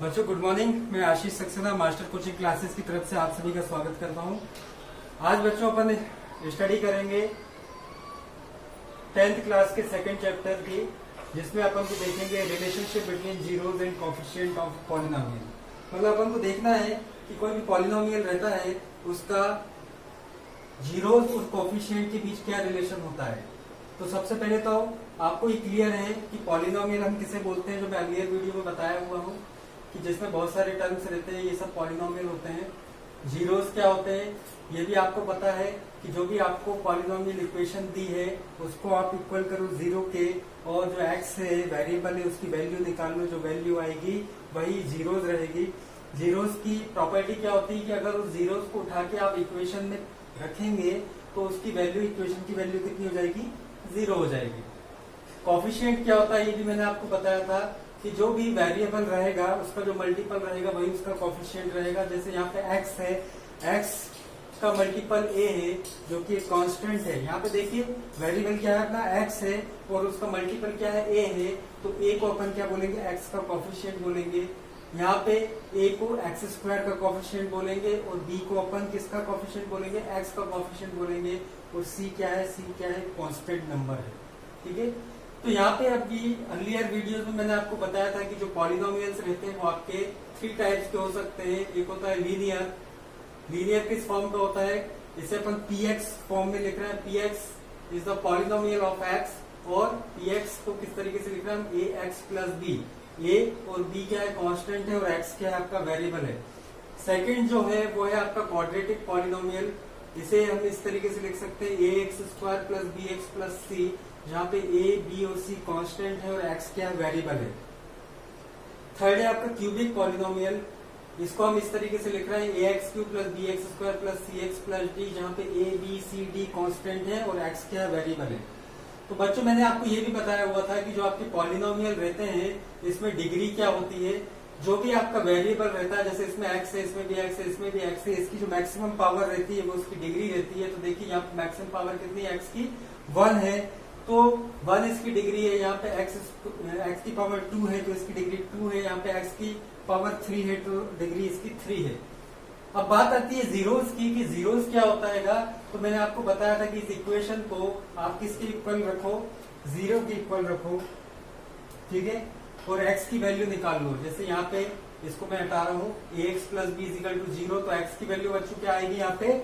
बच्चों good morning. मैं Ashish Saxena master coaching classes की तरफ से आप सभी का स्वागत करता हूं। आज बच्चों अपन स्टडी करेंगे 10th क्लास के सेकंड चैप्टर की, जिसमें अपन को देखेंगे relationship between zeros and coefficient of polynomial. मतलब अपन को देखना है कि कोई भी पॉलिनोमियल रहता है उसका जीरोज और कोएफिशिएंट के बीच क्या रिलेशन होता है। तो सबसे पहले तो आपको ये क्लियर है कि पॉलिनोमियल हम किसे बोलते हैं, जो मैं अर्लियर वीडियो में बताया हुआ हूँ कि जिसमें बहुत सारे टर्म्स रहते हैं, ये सब पॉलिनोमियल होते हैं। जीरोस क्या होते हैं ये भी आपको पता है कि जो भी आपको पॉलिनोमियल इक्वेशन दी है उसको आप इक्वल करो जीरो के, और जो एक्स है वेरिएबल है उसकी वैल्यू निकाल लो, जो वैल्यू आएगी वही जीरोस रहेगी। जीरोस की प्रॉपर्टी क्या होती है कि अगर उस जीरोस को उठा के आप इक्वेशन में रखेंगे तो उसकी वैल्यू, इक्वेशन की वैल्यू कितनी हो जाएगी, जीरो हो जाएगी। कोएफिशिएंट क्या होता है ये भी मैंने आपको बताया था कि जो भी वेरिएबल रहेगा उसका जो मल्टीपल रहेगा वही उसका कोएफिशिएंट रहेगा। जैसे यहाँ पे x है, x का मल्टीपल a है जो कि कांस्टेंट है। यहाँ पे देखिए वेरिएबल क्या है अपना x है और उसका मल्टीपल क्या है a है, तो a को अपन क्या बोलेंगे, x का कोएफिशिएंट बोलेंगे। यहाँ पे a को x स्क्वायर का कोएफिशिएंट बोलेंगे और b को अपन किसका कोएफिशिएंट बोलेंगे, x का कोएफिशिएंट बोलेंगे। और c क्या है, कांस्टेंट नंबर है। ठीक है, तो यहाँ पे अभी अर्लियर वीडियोस में मैंने आपको बताया था कि जो पॉलिनोमियल्स रहते हैं वो आपके 3 टाइप्स के हो सकते हैं। एक होता है लीनियर। लीनियर किस फॉर्म का होता है, इसे अपन px फॉर्म में लिख रहे हैं, px is the polynomial of x, और px को किस तरीके से लिख रहे हैं हम, ax प्लस b। a और b क्या है, कांस्टेंट है, और x क्या है आपका वेरिएबल है। सेकंड जो है वो है आपका क्वाड्रेटिक पॉलिनोमियल। इसे हम इस तरीके से लिख सकते हैं ax square plus bx plus c, जहाँ पे a, b और c कांस्टेंट है और x क्या है, वेरिएबल है। थर्ड है आपका क्यूबिक पॉलिनोमियल। इसको हम इस तरीके से लिख रहे हैं ax cube plus bx square plus cx plus d, जहाँ पे a, b, c, d constant है और x क्या है, वेरिएबल है। तो बच्चों मैंने आपको ये भी बताया हुआ था कि जो आपके पॉलिनोमियल रहते हैं इसमें डिग्री क्या होती है। जो भी आपका वेरिएबल रहता है, जैसे इसमें x है, इसमें भी x है, इसमें भी x है, इसकी जो मैक्सिमम पावर रहती है वो उसकी डिग्री रहती है। तो देखिए यहाँ पे मैक्सिमम पावर कितनी है, x की 1 है, तो 1 इसकी डिग्री है। यहाँ पे x की पावर 2 है तो इसकी डिग्री 2 है। यहाँ पे x की पावर 3 है तो डिग्री इसकी 3 है। अब बात आती है जीरोस की कि जीरोस क्या होता है। तो मैंने आपको बताया था कि इस इक्वेशन को आप किसके इक्वल रखो, जीरो के इक्वल रखो। ठीक है, और x की वैल्यू निकाल लो। जैसे यहाँ पे इसको मैं हटा रहा हूँ, ax plus b equal to 0, तो x की वैल्यू बच्चों क्या आएगी, यहाँ पे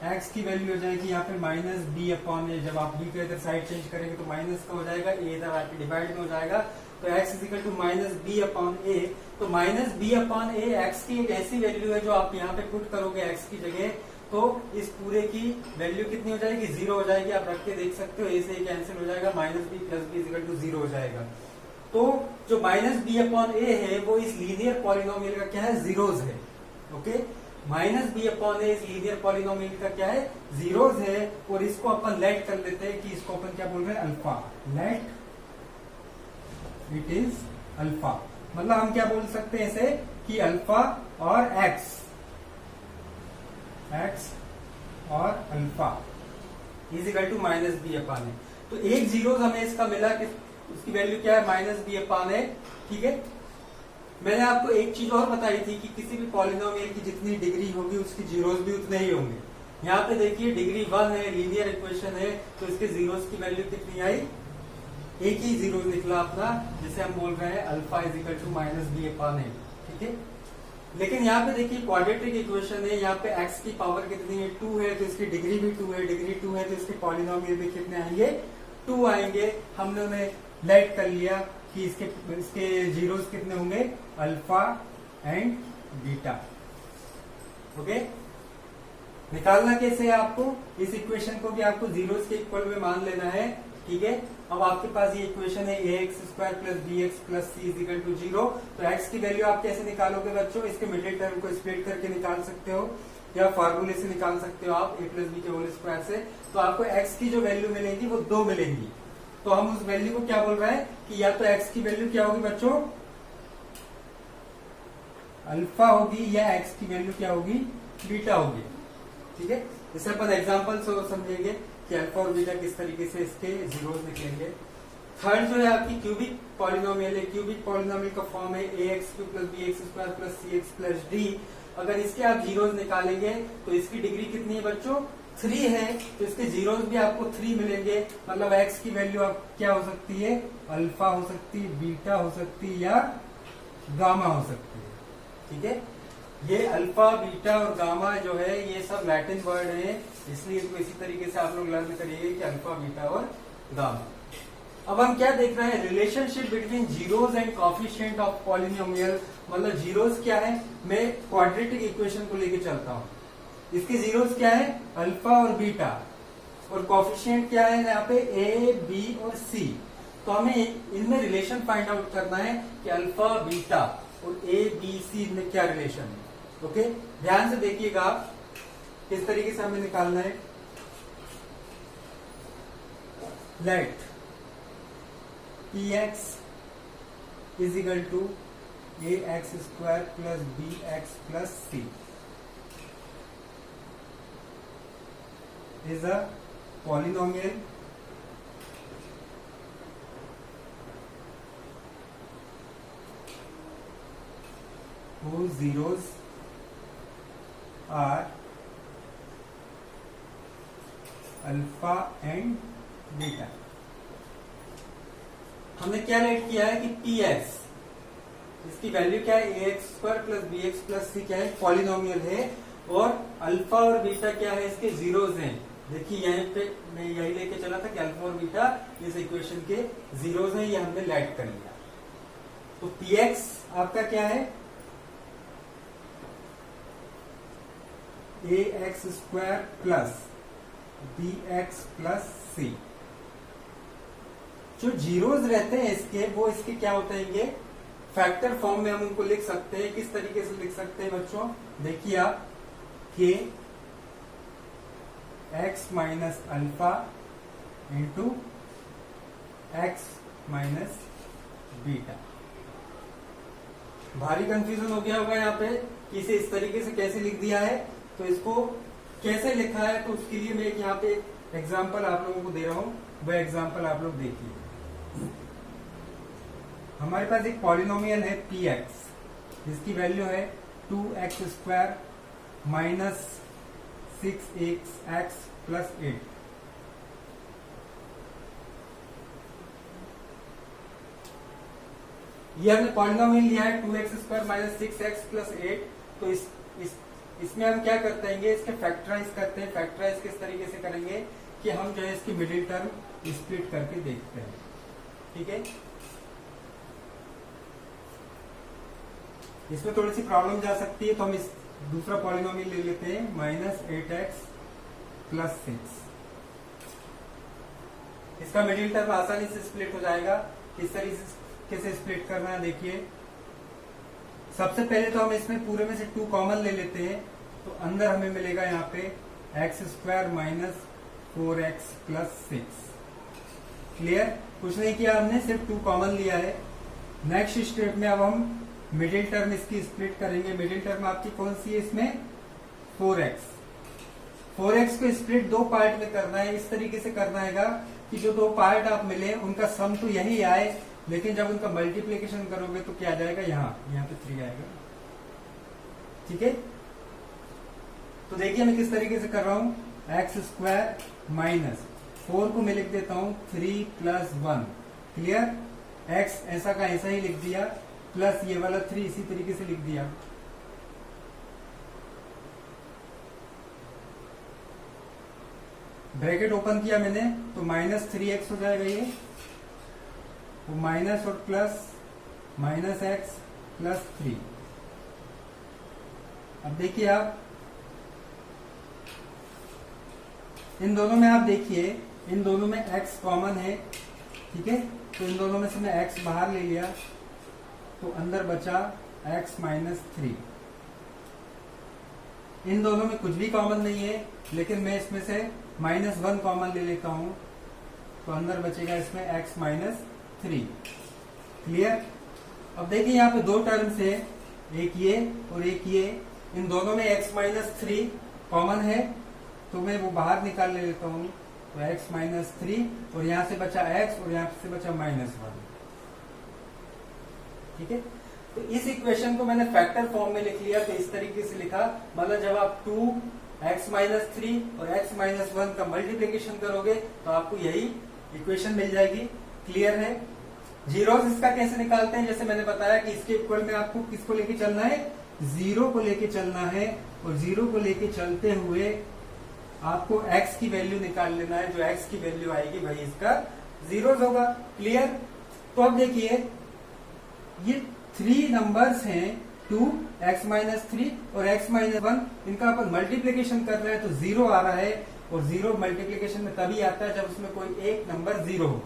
x की वैल्यू हो जाएगी यहाँ पे माइनस बी अपॉन ए। जब आप b को इधर साइड चेंज करेंगे तो माइनस का हो जाएगा, a इधर आके डिवाइड में हो जाएगा, तो x is equal to minus B upon A. तो minus B upon A x की एक ऐसी वैल्यू है जो आप यहाँ पे पुट करोगे x की जगह, तो इस पूरे की वैल्यू कितनी हो जाएगी, 0 हो जाएगी। आप रख के देख सकते हो, a से कैंसिल हो जाएगा, minus b plus b equal to 0 हो जाएगा। तो जो माइनस बी अपॉन ए है वो इस लीनियर पॉलिनोमियल का क्या है, जीरोज है। ओके, माइनस बी अपॉन ए इस लीनियर पॉलिनोमियल का क्या है, जीरोज है। और इसको अपन लेट कर लेते हैं कि इसको अपन क्या बोल रहे हैं, alpha. Let it is alpha, मतलब हम क्या बोल सकते हैं इसे कि अल्फा और एक्स और alpha is equal to minus B upon A. तो एक जीरोज हमें इसका मिला कि उसकी वैल्यू क्या है, माइनस बी अपॉन ए। ठीक है, मैंने आपको एक चीज और बताई थी कि किसी भी पॉलिनोमियल की जितनी डिग्री होगी उसकी जीरोस भी उतने ही होंगे। यहाँ पे देखिए डिग्री 1 है, लीनियर इक्वेशन है, तो इसके जीरोस की वैल्यू कितनी आई, एक ही जीरो निकला अपना, जिसे हम बोल रहे हैं alpha is equal to minus B upon A. ठीक है, लेकिन यहाँ पे देखिए क्वाड्रेटिक इक्वेशन है, यहाँ पे x की पावर कितनी है, 2 है, तो इसकी डिग्री भी 2 है, डिग्री 2 है, तो इसके पॉलिनोमियल भी कितने आएंगे, 2 आएंगे। हमने उन्हें लेट कर लिया कि इसके जीरोस कितने होंगे, अल्फा एंड बीटा। ओके, निकालना कैसे है आपको, इस इक्वेशन को भी आपको जीरोस के इक्वल में मान लेना है। ठीक है, अब आपके पास ये इक्वेशन है ax square plus bx plus c is equal to 0। तो x की वैल्यू आप कैसे निकालोगे बच्चों, इसके मिडिल टर्म को स्प्लिट करके निकाल सकते हो या फार्मूले से निकाल सकते हो आप, a प्लस बी के होल स्क्वायर से। तो आपको x की जो वैल्यू मिलेगी वो 2 मिलेंगी। तो हम उस वैल्यू को क्या बोल रहे हैं कि या तो x की वैल्यू क्या होगी बच्चों, अल्फा होगी, या x की वैल्यू क्या होगी, बीटा होगी। ठीक है, जैसे अपन एग्जाम्पल से समझेंगे कि अल्फा और बीटा किस तरीके से इसके जीरोस निकलेंगे। थर्ड जो है आपकी क्यूबिक पॉलिनोमियल है। क्यूबिक पॉलिनोमियल का फॉर्म है ax³ + bx² + cx + d। अगर इसके आप जीरोस निकालेंगे तो इसकी डिग्री कितनी है बच्चों? 3 है, तो इसके जीरोस भी आपको 3 मिलेंगे। मतलब x की वैल्यू आप क्या हो सकती है? अल्फा हो सकती है, बीटा हो सकती है या गामा हो सकती है। ठीक है, ये अल्फा, बीटा और गामा जो है ये सब लैटिन वर्ड है, इसलिए इसको इसी तरीके से आप लोग लर्न करिए कि अल्फा, बीटा और गामा। अब हम क्या देख रहे हैं? Relationship between zeros and coefficient of polynomial. मतलब जीरोस क्या है? मैं क्वाड्रेटिक इक्वेशन को लेके चलता हूँ, इसके जीरोस क्या है? अल्फा और बीटा, और कोएफिशिएंट क्या है यहाँ पे? ए, बी और सी। तो हमें इनमें रिलेशन फाइंड आउट करना है कि अल्फा, बीटा और ए, बी, सी में क्या रिलेशन है। ओके, ध्यान से देखिएगा किस तरीके से हमें निकालना है। Let px is equal to ax² + bx + c is a polynomial whose zeros are alpha and beta. हमने क्या रेट किया है कि px, इसकी वैल्यू क्या है? ax² + bx + c क्या है? पॉलिनोमियल है, और अल्फा और बीटा क्या है? इसके जीरोस हैं। देखिए यहाँ पे मैं यही लेके चला था कि अल्फा और बीटा इस इक्वेशन के जीरोस हैं, ये हमने लेट कर लिया। तो px आपका क्या है? ax² + bx + c। जो जीरोस रहते हैं इसके, वो इसके क्या होते हैं? ये फैक्टर फॉर्म में हम उनको लिख सकते हैं। किस तरीके से लिख सकते हैं बच्चों? देखिए आप, के x - alpha into x - beta. भारी कंफ्यूजन हो गया होगा यहाँ पे कि इसे इस तरीके से कैसे लिख दिया है, तो इसको कैसे लिखा है, तो उसके लिए मैं एक यहाँ पे एग्जाम्पल आप लोगों को दे रहा हूं। वह एग्जाम्पल आप लोग देखिए। हमारे पास एक पॉलिनोमियल है px, जिसकी वैल्यू है 2x² - 6x + 8। ये हमने पॉलिनोमियल लिया है 2x² - 6x + 8। तो इसमें हम क्या करते हैं? इसके फैक्टराइज करते हैं। फैक्टराइज किस तरीके से करेंगे कि हम जो है इसकी मिडिल टर्म स्प्लिट करके देखते हैं। ठीक है, इसमें थोड़ी सी प्रॉब्लम जा सकती है, तो हम इस दूसरा पॉलिनोमियल ले लेते हैं -8x + 6। इसका मिडिल टर्म आसानी से स्प्लिट हो जाएगा। किस तरीके से स्प्लिट करना है देखिए। सबसे पहले तो हम इसमें पूरे में से 2 कॉमन ले लेते हैं, तो अंदर हमें मिलेगा यहाँ पे x² - 4x + 6। क्लियर? कुछ नहीं किया हमने, सिर्फ 2 कॉमन लिया है। नेक्स्ट स्टेप में अब हम मिडिल टर्म इसकी स्प्लिट करेंगे। मिडिल टर्म आपकी कौन सी है इसमें? 4x। 4x को स्प्लिट 2 पार्ट में करना है। इस तरीके से करना है कि जो 2 पार्ट आप मिले उनका सम तो यही आए, लेकिन जब उनका मल्टीप्लीकेशन करोगे तो क्या आ जाएगा? यहाँ पे 3 आएगा। ठीक है, तो देखिए मैं किस तरीके से कर रहा हूं। x² - 4 को मैं लिख देता हूं 3 + 1। क्लियर? x ऐसा का ऐसा ही लिख दिया, प्लस ये वाला 3 इसी तरीके से लिख दिया। ब्रैकेट ओपन किया मैंने, तो -3x हो जाएगा ये, वो माइनस और प्लस -x + 3। अब देखिए आप इन दोनों में, आप देखिए इन दोनों में x कॉमन है। ठीक है, तो इन दोनों में से मैं x बाहर ले लिया, तो अंदर बचा x - 3। इन दोनों में कुछ भी कॉमन नहीं है, लेकिन मैं इसमें से -1 कॉमन ले लेता हूं, तो अंदर बचेगा इसमें x - 3। क्लियर? अब देखिए यहाँ पे 2 टर्म्स है, एक ये और एक ये। इन दोनों में x - 3 कॉमन है, तो मैं वो बाहर निकाल ले लेता हूं, तो x माइनस 3 और यहां से बचा x और यहां से बचा -1। ठीक है, तो इस इक्वेशन को मैंने फैक्टर फॉर्म में लिख लिया। तो इस तरीके से लिखा, मतलब जब आप 2x माइनस 3 और x माइनस 1 का मल्टीप्लीकेशन करोगे तो आपको यही इक्वेशन मिल जाएगी। क्लियर है? जीरोस इसका कैसे निकालते हैं, जैसे मैंने बताया कि इसके इक्वल में आपको किसको लेके चलना है, 0 को लेके चलना है, और 0 को लेके चलते हुए आपको x की वैल्यू निकाल लेना है। जो x की वैल्यू आएगी वही इसका जीरोस होगा। क्लियर? तो अब देखिए ये 3 नंबर्स हैं, 2x माइनस 3 और x माइनस 1, इनका अपन मल्टीप्लीकेशन कर रहे हैं तो 0 आ रहा है। और 0 मल्टीप्लीकेशन में तभी आता है जब उसमें कोई एक नंबर 0 हो।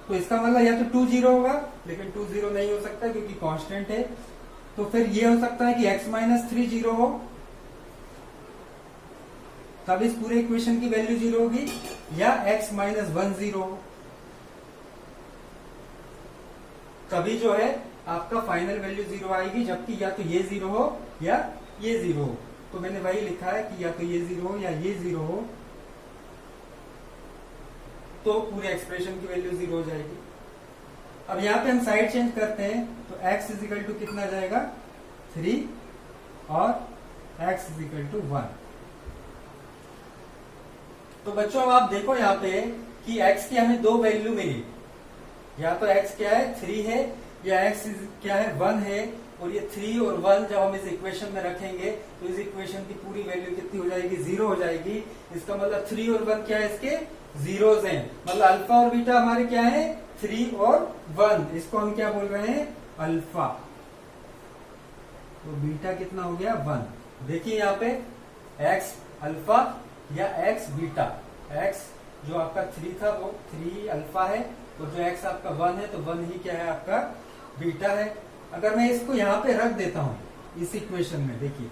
तो इसका मतलब या तो 2 0 होगा, लेकिन 2 0 नहीं हो सकता क्योंकि कांस्टेंट है। तो फिर ये हो सकता है कि x माइनस 3 0 हो, तब इस पूरे इक्वेशन की वैल्यू 0 होगी, या x माइनस 1 0 हो, तभी जो है आपका फाइनल वैल्यू 0 आएगी। जबकि या तो ये 0 हो या ये 0 हो। तो मैंने वही लिखा है कि या तो ये 0 हो या ये 0 हो, तो पूरे एक्सप्रेशन की वैल्यू 0 हो जाएगी। अब यहां पे हम साइड चेंज करते हैं तो x इजिकल टू कितना जाएगा, 3 और x इजिकल टू 1। तो बच्चों अब आप देखो यहाँ पे कि x की हमें 2 वैल्यू मिली, या तो x क्या है 3 है, या x क्या है 1 है। और ये 3 और 1 जब हम इस इक्वेशन में रखेंगे तो इस इक्वेशन की पूरी वैल्यू कितनी हो जाएगी, 0 हो जाएगी। इसका मतलब 3 और 1 क्या है, इसके जीरोस हैं। मतलब अल्फा और बीटा हमारे क्या है, 3 और 1। इसको हम क्या बोल रहे हैं, अल्फा। तो बीटा कितना हो गया, 1। देखिए यहाँ पे x अल्फा या x बीटा। x जो आपका 3 था वो 3 अल्फा है, और जो x आपका 1 है तो 1 ही क्या है, आपका बीटा है। अगर मैं इसको यहाँ पे रख देता हूं इस इक्वेशन में, देखिए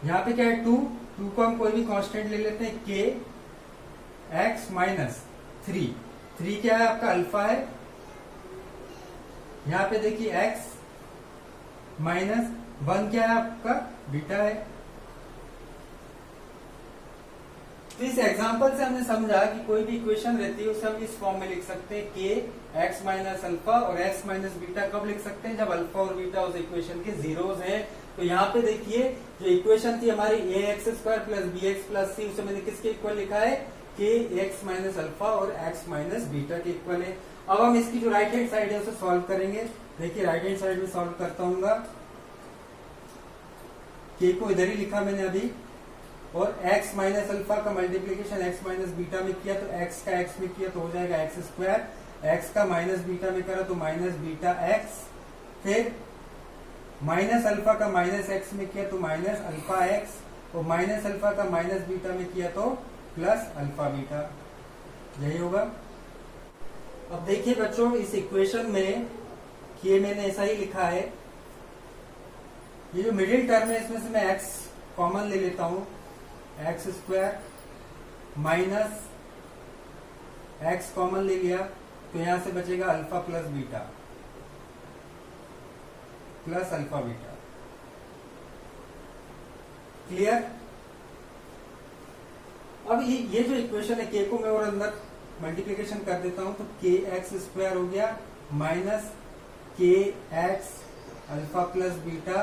यहाँ पे क्या है, 2 को हम कोई भी कांस्टेंट ले लेते हैं, k x माइनस 3 क्या है, आपका अल्फा है। यहाँ पे देखिए x माइनस 1 क्या है, आपका बीटा है। तो इस एग्जांपल से हमने समझा कि कोई भी इक्वेशन रहती है उसे हम इस फॉर्म में लिख सकते हैं, k x माइनस अल्फा और x माइनस बीटा। कब लिख सकते हैं, जब अल्फा और बीटा उस इक्वेशन के जीरोस हैं। तो यहाँ पे देखिए जो इक्वेशन थी हमारी ax square plus bx plus c, उसे मैंने किसके इक्वल लिखा है, k x माइनस अल्फा और x माइनस बीटा के इक्वल है। अब हम इसकी जो राइट हैंड साइड है उसे सॉल्व करेंगे। देखिए राइट हैंड साइड में सॉल्व करता हूँ, k को इधर ही लिखा मैंने अभी, और x माइनस अल्फा का मल्टीप्लीकेशन x माइनस बीटा में किया तो x का x में किया तो हो जाएगा x स्क्वायर, x का माइनस बीटा में करा तो माइनस बीटा x, फिर माइनस अल्फा का माइनस x में किया तो माइनस अल्फा x, और माइनस अल्फा का माइनस बीटा में किया तो प्लस अल्फा बीटा। यही होगा। अब देखिए बच्चों इस इक्वेशन में ये मैंने ऐसा ही लिखा है, ये जो मिडिल टर्म है इसमें से मैं x कॉमन ले लेता हूं, x square minus x common ले लिया तो यहां से बचेगा alpha plus beta plus alpha beta. Clear? अब ये जो इक्वेशन है के को मैं और अंदर मल्टीप्लीकेशन कर देता हूं तो के एक्स स्क्वायर हो गया minus K x alpha plus beta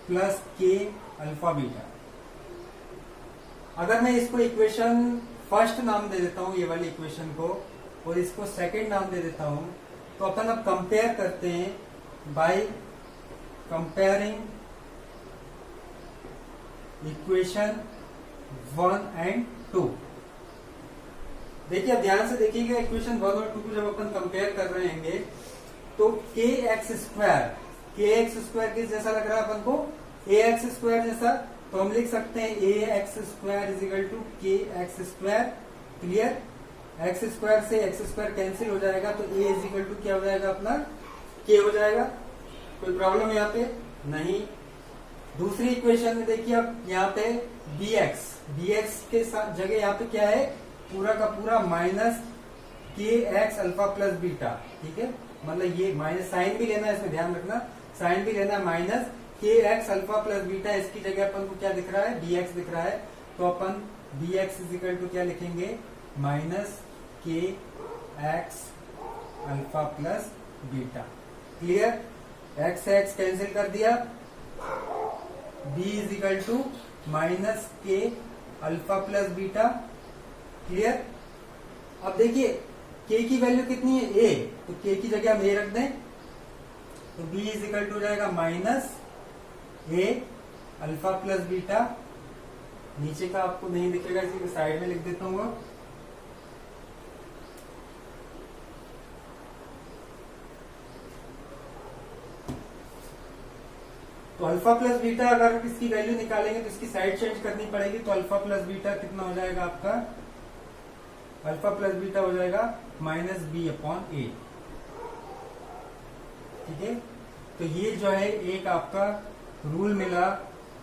plus के अल्फा बीटा। अगर मैं इसको इक्वेशन फर्स्ट नाम दे देता हूं, ये वाली इक्वेशन को, और इसको सेकंड नाम दे देता हूं, तो अपन अब कंपेयर करते हैं बाय कंपेयरिंग इक्वेशन 1 एंड 2। देखिए अब ध्यान से देखिएगा, इक्वेशन 1 और 2 को जब अपन कंपेयर कर रहे हैं तो के एक्स स्क्वायर किस जैसा लग रहा है अपन को, ए एक्स स्क्वायर जैसा। तो हम लिख सकते हैं A x square is equal to K x square. Clear? X square से एक्स स्क्वायर कैंसिल हो जाएगा तो ए इज इक्वल टू क्या हो जाएगा, अपना के हो जाएगा। कोई प्रॉब्लम यहाँ पे नहीं। दूसरी इक्वेशन में देखिए अब यहाँ पे dx के साथ जगह यहाँ पे क्या है, पूरा का पूरा minus K x alpha plus beta. ठीक है, मतलब ये माइनस साइन भी लेना है, इसमें ध्यान रखना, साइन भी लेना है, minus K x alpha plus beta. इसकी जगह अपन को क्या दिख रहा है, dx दिख रहा है। तो अपन B x is equal to क्या लिखेंगे, minus K x alpha plus beta. Clear? X से एक्स कैंसिल कर दिया, B is equal to minus K alpha plus beta. Clear? अब देखिए के की वैल्यू कितनी है, ए, तो के की जगह हम ए रख दें, तो बी इज इक्वल टू हो जाएगा माइनस ए अल्फा प्लस बीटा। नीचे का आपको नहीं दिखेगा इसलिए साइड में लिख देता हूं। तो अल्फा प्लस बीटा अगर इसकी वैल्यू निकालेंगे तो इसकी साइड चेंज करनी पड़ेगी, तो अल्फा प्लस बीटा कितना हो जाएगा आपका, अल्फा प्लस बीटा हो जाएगा माइनस बी अपॉन ए। ठीक है, तो ये जो है एक आपका रूल मिला।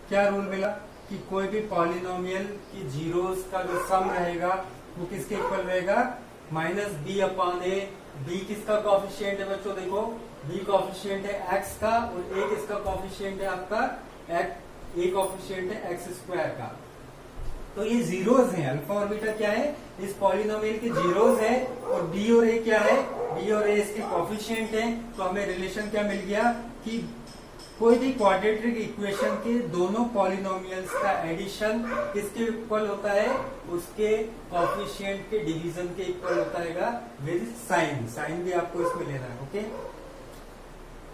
क्या रूल मिला कि कोई भी पॉलिनोमियल की जीरोस का जो सम रहेगा वो किसके इक्वल रहेगा, माइनस बी अपॉन ए। बी किसका कॉफिशिएंट है बच्चों, देखो बी कॉफिशिएंट है एक्स का और ए किसका कॉफिशिएंट है आपका, ए कॉफिशिएंट है एक्स स्क्वायर का। तो ये जीरोस हैं, अल्फा और बीटा क्या है, इस पॉलिनोमियल के जीरोस है, और बी और ए क्या है, बी और ए इसके कॉफिशिएंट हैं। तो हमें रिलेशन क्या मिल गया कि कोई भी क्वाड्रेटिक इक्वेशन के दोनों पॉलिनोमियल्स का एडिशन किसके इक्वल होता है, उसके कॉफिशिएंट के डिवीजन के इक्वल होता है विद साइन। साइन भी आपको इसमें लेना है। ओके,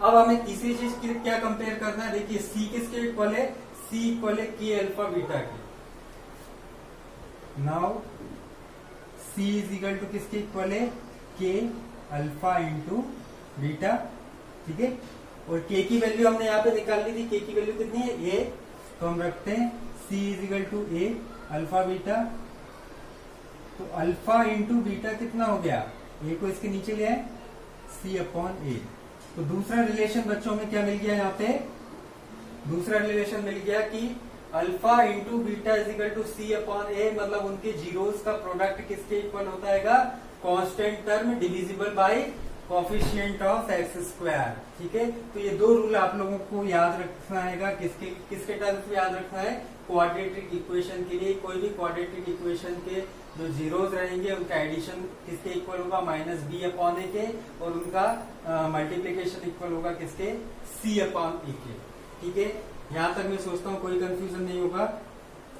अब हमें तीसरी चीज की क्या कंपेयर करना है, देखिए सी किसके इक्वल है, सी इक्वल है k alpha beta k. Now c is equal to किसके इक्वल है, के अल्फा इंटू बीटा। ठीक है, और के की वैल्यू हमने यहाँ पे निकाल ली थी, के की वैल्यू कितनी है, ए, तो हम रखते हैं C is equal to A alpha beta. तो अल्फा इंटू बीटा कितना हो गया, ए को इसके नीचे ले आए, सी अपॉन ए। तो दूसरा रिलेशन बच्चों में क्या मिल गया, यहाँ पे दूसरा रिलेशन मिल गया कि alpha into beta is equal to C upon ए, मतलब उनके जीरोस का प्रोडक्ट किसके इक्वल होता है, constant term divisible by coefficient of x square. ठीक है, तो ये दो रूल आप लोगों को याद रखना है। किसके टर्म्स में याद रखना है, क्वाड्रेटिक इक्वेशन के लिए कोई भी क्वाड्रेटिक इक्वेशन के जो जीरोस रहेंगे उनका एडिशन किसके इक्वल होगा, माइनस बी अपॉन ए के, और उनका मल्टीप्लीकेशन इक्वल होगा किसके, सी अपॉन ए के। ठीक है, यहां तक मैं सोचता हूँ कोई कंफ्यूजन नहीं होगा।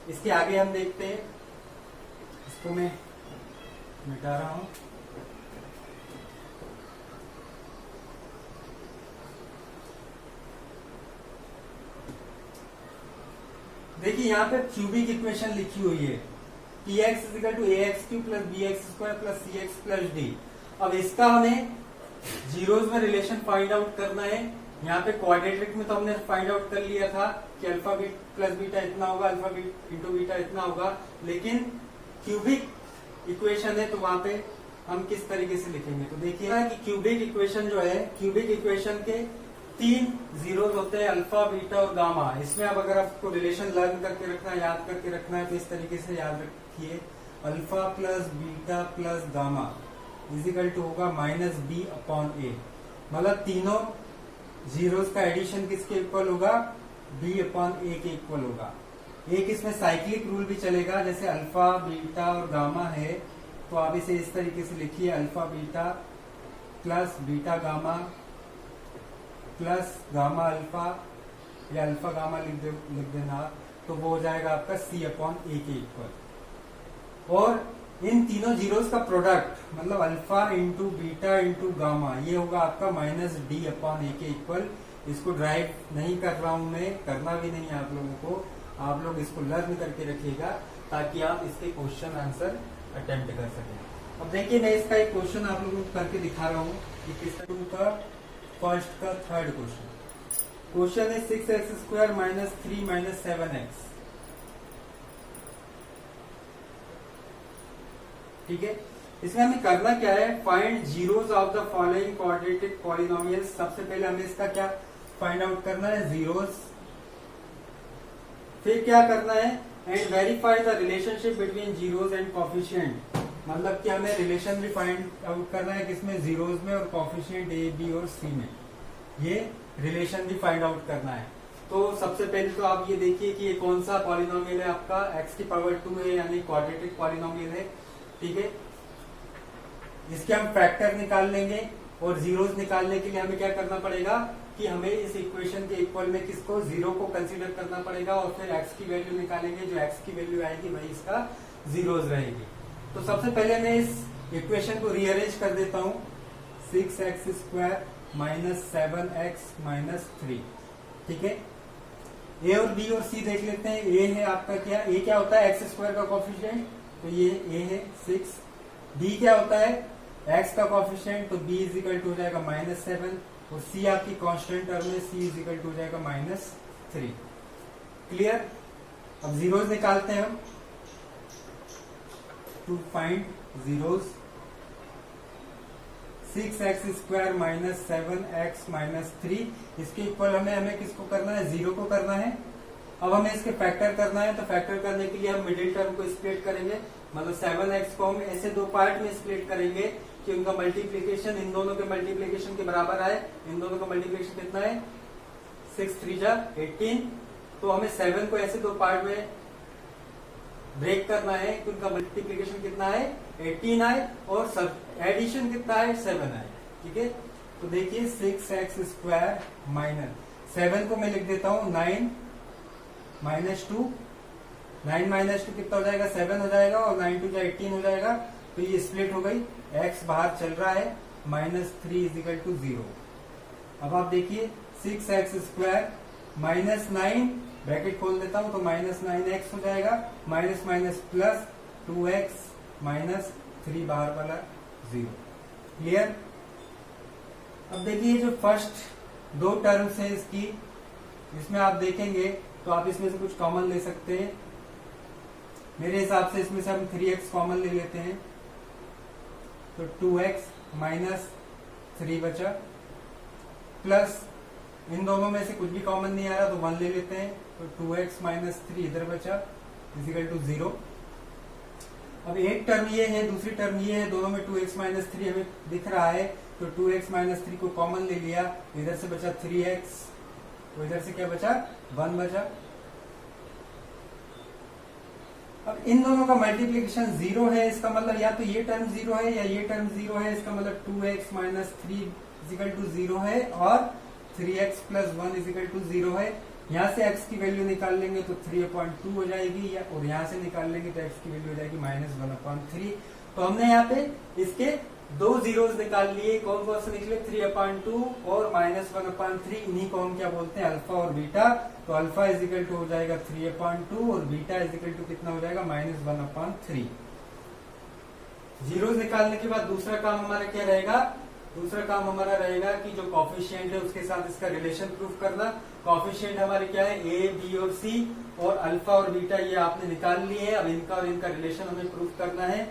इसके आगे हम देखते हैं, इसको मैं मिटा रहा हूं। देखिए यहाँ पे क्यूबिक इक्वेशन लिखी हुई है, p x is equal to a x cube plus b x square plus c x plus d. अब इसका हमें जीरोस में रिलेशन फाइंड आउट करना है। यहाँ पे क्वाड्रेटिक में तो हमने फाइंड आउट कर लिया था कि अल्फा बी प्लस बीटा इतना होगा, अल्फा बी इंटू बीटा इतना होगा, लेकिन क्यूबिक इक्वेशन है तो वहां पे हम किस तरीके से लिखेंगे। तो देखिए कि क्यूबिक इक्वेशन जो है, क्यूबिक इक्वेशन के तीन जीरोस होते हैं, अल्फा बीटा और गामा। इसमें अब अगर आपको रिलेशन लर्न करके रखना है, याद करके रखना है, तो इस तरीके से याद रखिए, alpha plus beta plus gamma is equal to होगा माइनस बी अपॉन ए। मतलब तीनों जीरोस का एडिशन किसके इक्वल होगा, बी अपॉन ए के इक्वल होगा। एक इसमें साइक्लिक रूल भी चलेगा, जैसे अल्फा बीटा और गामा है तो आप इसे इस तरीके से लिखिए, alpha beta plus beta gamma plus gamma alpha, या अल्फा गामा लिख देना, तो वो हो जाएगा आपका सी अपॉन ए के इक्वल। और इन तीनों जीरोस का प्रोडक्ट मतलब alpha into beta into gamma, ये होगा आपका माइनस डी अपॉन ए के इक्वल। इसको ड्राइव नहीं कर रहा हूं मैं, करना भी नहीं है आप लोगों को, आप लोग इसको लर्न करके रखिएगा ताकि आप इसके क्वेश्चन आंसर अटेम्प्ट कर सकें। अब देखिए मैं इसका एक क्वेश्चन आप लोगों को करके दिखा रहा हूँ कि किस का फर्स्ट का थर्ड क्वेश्चन है 6x square minus 3 minus 7x। ठीक है, इसमें हमें करना क्या है, find zeros of the following quadratic polynomials. सबसे पहले हमें इसका क्या फाइंड आउट करना है, जीरोस। फिर क्या करना है, and verify the relationship between zeros and coefficient. मतलब कि हमें रिलेशन भी फाइंड आउट करना है किसमें, जीरोस में, और कोफिशिएंट ए बी और सी में, ये रिलेशन भी फाइंड आउट करना है। तो सबसे पहले तो आप ये देखिए कि ये कौन सा पॉलिनोमियल है आपका, x की पावर 2 है यानी क्वाड्रेटिक पॉलिनोमियल है। ठीक है, इसके हम फैक्टर निकाल लेंगे और जीरोस निकालने के लिए हमें क्या करना पड़ेगा कि हमें इस इक्वेशन के इक्वल में किसको, जीरो को कंसीडर करना पड़ेगा और फिर x की वैल्यू निकालेंगे। जो x की वैल्यू आएगी वही इसका जीरोस रहेगी। तो सबसे पहले मैं इस इक्वेशन को रीअरेंज कर देता हूं, 6x² माइनस 7x माइनस 3। ठीक है, ए और बी और सी देख लेते हैं। ए है आपका क्या, ए क्या होता है x² का कोफिशिएंट, तो ये ए है 6। बी क्या होता है x का कोफिशिएंट, तो b इज इक्वल टू हो जाएगा -7 और c आपकी कांस्टेंट टर्म में c इज इक्वल टू हो जाएगा -3। क्लियर। अब जीरोस निकालते हैं हम, to find zeros. 6x² minus 7x minus 3, इसके इक्वल हमें किसको करना है, जीरो को करना है। अब हमें इसके फैक्टर करना है, तो फैक्टर करने के लिए हम मिडिल टर्म को स्प्लिट करेंगे, मतलब 7x को हम ऐसे दो पार्ट में स्प्लिट करेंगे कि उनका मल्टीप्लीकेशन इन दोनों के मल्टीप्लीकेशन के बराबर आए। इन दोनों का मल्टीप्लीकेशन कितना है, 6 3 जा 18। तो हमें 7 को ऐसे दो पार्ट में ब्रेक करना है कि उनका मल्टीप्लीकेशन कितना है, 18 आए और सब एडिशन कितना है, 7 आए। ठीक है, तो देखिए 6x² माइनस 7 को मैं लिख देता हूं 9 माइनस 2, 9 माइनस 2 कितना हो जाएगा, 7 हो जाएगा और 9 2 18 हो जाएगा। तो ये स्प्लिट हो गई, x बाहर चल रहा है, -3 इज इक्वल टू 0। अब आप देखिए 6x² माइनस 9, ब्रैकेट खोल देता हूं तो -9x हो जाएगा, minus minus plus 2x minus 3 बाहर वाला 0। क्लियर। अब देखिए जो फर्स्ट दो टर्म्स है इसकी, इसमें आप देखेंगे तो आप इसमें से कुछ कॉमन ले सकते हैं। मेरे हिसाब से इसमें से हम 3x कॉमन ले लेते हैं, तो 2x माइनस 3 बचा, प्लस इन दोनों में से कुछ भी कॉमन नहीं आ रहा तो 1 ले लेते हैं, तो 2x माइनस 3 इधर बचा, इजिकल टू 0। अब एक टर्म ये है, दूसरी टर्म ये है, दोनों में 2x माइनस 3 हमें दिख रहा है, तो 2x माइनस 3 को कॉमन ले लिया, इधर से बचा 3x, तो इधर से क्या बचा, 1 बचा। अब इन दोनों का मल्टीप्लीकेशन 0 है, इसका मतलब या तो ये टर्म 0 है या ये टर्म 0 है, इसका मतलब 2x माइनस 3 इजिकल टू 0 है और 3x प्लस 1 इजिकल टू 0 है। यहाँ से x की वैल्यू निकाल लेंगे तो 3/2 हो जाएगी, या और यहाँ से निकाल लेंगे तो x की वैल्यू हो जाएगी -1/3। तो हमने यहाँ पे इसके दो जीरोस निकाल लिए, कौन कौन से निकले, 3/2 और -1/3। इन्हीं को हम क्या बोलते हैं, अल्फा और बीटा। तो अल्फा इजिकल टू हो जाएगा 3/2 और बीटा इजिकल टू कितना हो जाएगा, -1/3। जीरोस निकालने के बाद दूसरा काम हमारा क्या रहेगा, दूसरा काम हमारा रहेगा कि जो कॉफिशिएंट है उसके साथ इसका रिलेशन प्रूफ करना। कॉफिशिएंट हमारे क्या है, ए बी और सी, और अल्फा और बीटा ये आपने निकाल लिए है। अब इनका और इनका रिलेशन हमें प्रूफ करना है।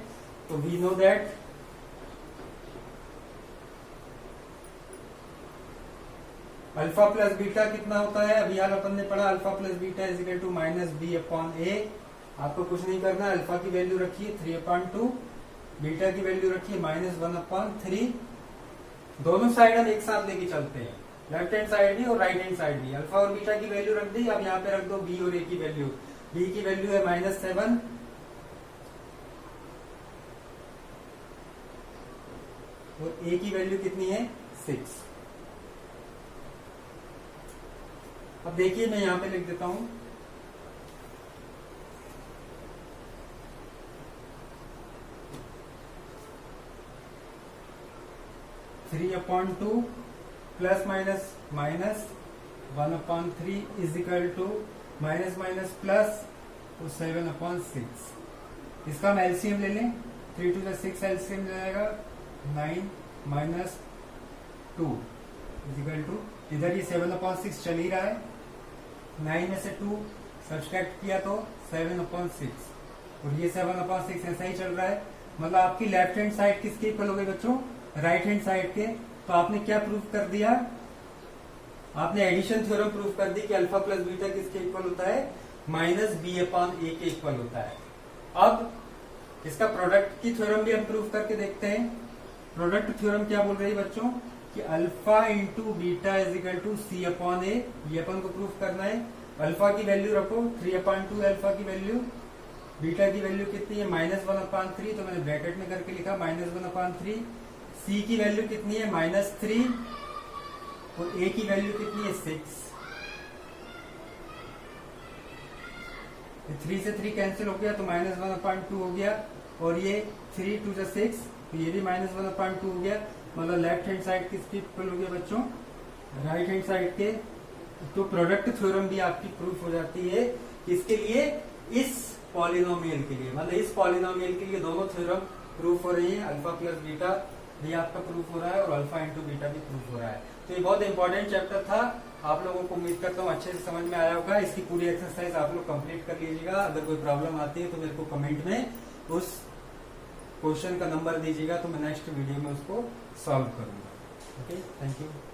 तो we know that alpha plus beta कितना होता है, अभी यार अपन ने पढ़ा, alpha plus beta is equal to -b/a। आपको कुछ नहीं करना, अल्फा की वैल्यू रखिए 3/2, बीटा की वैल्यू रखिए -1/3। दोनों साइड हम एक साथ लेके चलते हैं, लेफ्ट हैंड साइड भी और राइट हैंड साइड भी। अल्फा और बीटा की वैल्यू रख दी, अब यहाँ पे रख दो बी और ए की वैल्यू। बी की वैल्यू है -7 और ए की वैल्यू कितनी है, 6। अब देखिए मैं यहाँ पे लिख देता हूं, (3/2) plus minus -1/3 is equal to minus minus plus तो 7/6। इसका हम एलसीएम ले लें, 3 to 6 एलसीएम जाएगा 9 माइनस 2 इज इक्वल टू, इधर ये 7/6 चल ही रहा है, 9 में से 2 सब्सट्रैक्ट किया तो 7/6 और ये 7/6 ऐसा ही चल रहा है। मतलब आपकी लेफ्ट हैंड साइड किसके इक्वल हो गई बच्चों, राइट हैंड साइड के। तो आपने क्या प्रूफ कर दिया, आपने एडिशन थ्योरम प्रूफ कर दी कि अल्फा प्लस बीटा किसके इक्वल होता है, -b/a के इक्वल होता है। अब इसका प्रोडक्ट की थ्योरम भी हम प्रूफ करके देखते हैं। प्रोडक्ट थ्योरम क्या बोल रही है बच्चों, कि alpha into beta is equal to C upon A, ये अपन को प्रूफ करना है। अल्फा की वैल्यू रखो 3/2 अल्फा की वैल्यू, बीटा की वैल्यू कितनी है -1/3, तो मैंने ब्रैकेट में करके लिखा -1/3। सी की वैल्यू कितनी है -3 और ए की वैल्यू कितनी है 6। 3 से 3 कैंसिल हो गया तो -1/2 हो गया, और ये 3 2 जा 6, तो ये भी -1/2 हो गया। मतलब लेफ्ट हैंड साइड किसकी इक्वल हो गया बच्चों, राइट हैंड साइड के। तो प्रोडक्ट थ्योरम भी आपकी प्रूफ हो जाती है किसके लिए, इस पॉलिनोमियल के लिए। मतलब इस पॉलिनोमियल के लिए दोनों थ्योरम प्रूफ हो रही है, अल्फा प्लस बीटा भी आपका प्रूफ हो रहा है और अल्फा इंटू बीटा भी प्रूफ हो रहा है। तो ये बहुत इंपॉर्टेंट चैप्टर था, आप लोगों को उम्मीद करता हूँ अच्छे से समझ में आया होगा। इसकी पूरी एक्सरसाइज आप लोग कंप्लीट कर लीजिएगा। अगर कोई प्रॉब्लम आती है तो मेरे को कमेंट में उस क्वेश्चन का नंबर दीजिएगा, तो मैं नेक्स्ट वीडियो में उसको सॉल्व करूंगा। Okay, thank you.